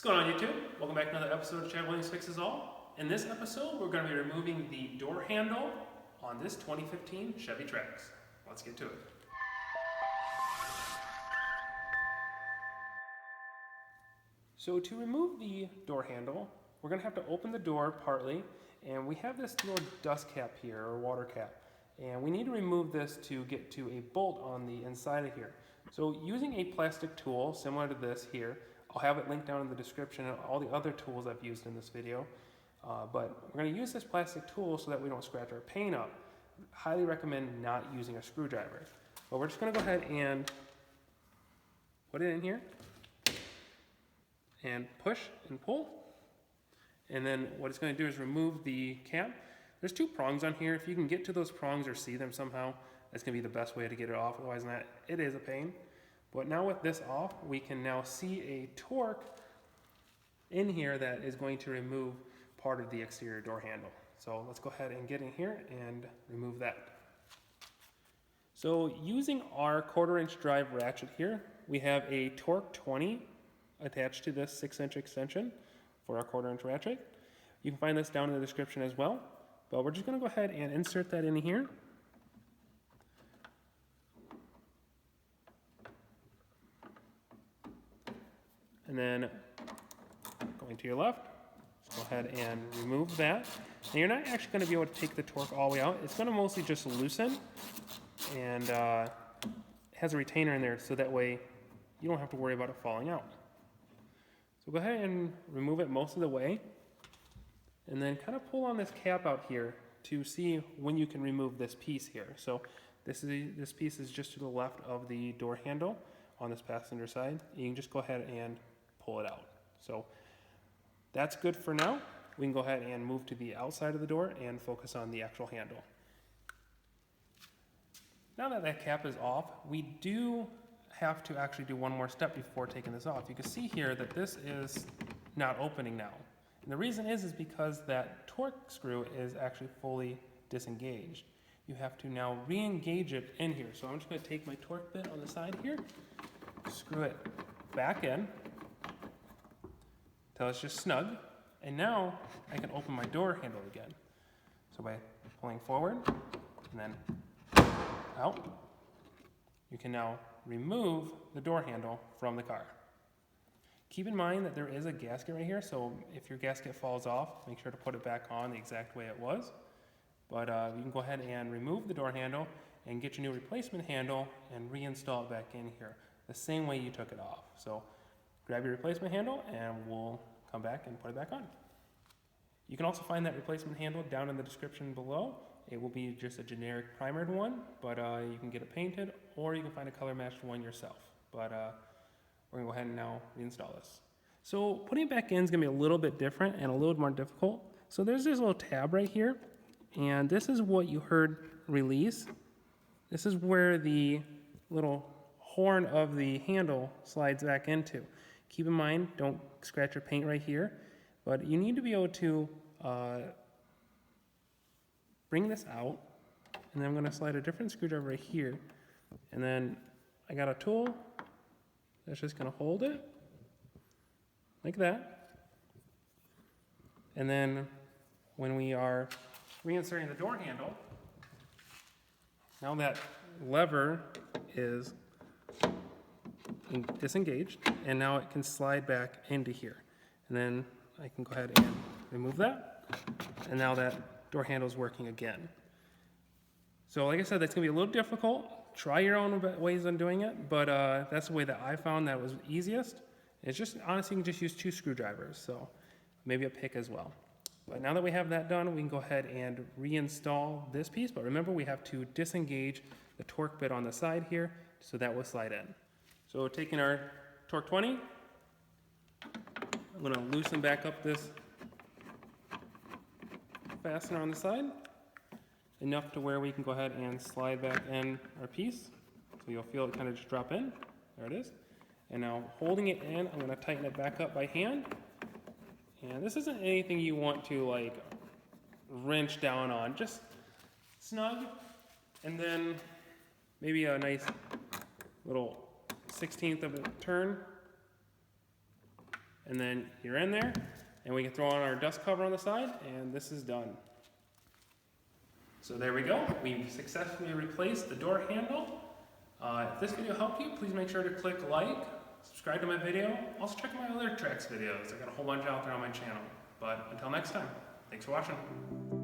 What's going on, YouTube? Welcome back to another episode of Chevrolet Fixes All. In this episode, we're going to be removing the door handle on this 2015 Chevy Trax. Let's get to it. So to remove the door handle, we're going to have to open the door partly, and we have this little dust cap here, or water cap, and we need to remove this to get to a bolt on the inside of here. So using a plastic tool similar to this here, I'll have it linked down in the description of all the other tools I've used in this video. But we're going to use this plastic tool so that we don't scratch our paint up. Highly recommend not using a screwdriver. But we're just going to go ahead and put it in here and push and pull. And then what it's going to do is remove the cap. There's two prongs on here. If you can get to those prongs or see them somehow, that's going to be the best way to get it off. Otherwise than that, it is a pain. But now with this off, we can now see a torque in here that is going to remove part of the exterior door handle. So let's go ahead and get in here and remove that. So using our 1/4-inch drive ratchet here, we have a torque 20 attached to this 6-inch extension for our 1/4-inch ratchet. You can find this down in the description as well. But we're just going to go ahead and insert that in here. And then going to your left, just go ahead and remove that. And you're not actually going to be able to take the torque all the way out. It's going to mostly just loosen, and it has a retainer in there so that way you don't have to worry about it falling out. So go ahead and remove it most of the way, and then kind of pull on this cap out here to see when you can remove this piece here. So this piece is just to the left of the door handle on this passenger side. You can just go ahead and pull it out. So that's good for now. We can go ahead and move to the outside of the door and focus on the actual handle. Now that that cap is off, we do have to actually do one more step before taking this off. You can see here that this is not opening now. And the reason is because that torque screw is actually fully disengaged. You have to now re-engage it in here. So I'm just going to take my torque bit on the side here, screw it back in until it's just snug, and now I can open my door handle again. So by pulling forward and then out, you can now remove the door handle from the car. Keep in mind that there is a gasket right here, so if your gasket falls off, make sure to put it back on the exact way it was. But you can go ahead and remove the door handle and get your new replacement handle and reinstall it back in here the same way you took it off. So grab your replacement handle and we'll come back and put it back on. You can also find that replacement handle down in the description below. It will be just a generic primered one, but you can get it painted, or you can find a color matched one yourself. But we're gonna go ahead and now reinstall this. So putting it back in is gonna be a little bit different and a little more difficult. So there's this little tab right here, and this is what you heard release. This is where the little horn of the handle slides back into. Keep in mind, don't scratch your paint right here, but you need to be able to bring this out, and then I'm going to slide a different screwdriver right here, and then I got a tool that's just going to hold it like that, and then when we are reinserting the door handle, now that lever is disengaged, and now it can slide back into here. And then I can go ahead and remove that, and now that door handle is working again. So like I said, that's gonna be a little difficult. Try your own ways on doing it, but that's the way that I found that was easiest. It's just, honestly, you can just use 2 screwdrivers, so maybe a pick as well. But now that we have that done, we can go ahead and reinstall this piece, but remember we have to disengage the torque bit on the side here, so that will slide in. So taking our torque 20, I'm going to loosen back up this fastener on the side, enough to where we can go ahead and slide back in our piece. So you'll feel it kind of just drop in. There it is. And now holding it in, I'm going to tighten it back up by hand. And this isn't anything you want to like wrench down on, just snug, and then maybe a nice little 1/16 of a turn and then you're in there, and we can throw on our dust cover on the side, and this is done. So there we go. We've successfully replaced the door handle. If this video helped you, please make sure to click like, subscribe to my video. Also check out my other Trax videos. I got a whole bunch out there on my channel. But until next time, thanks for watching.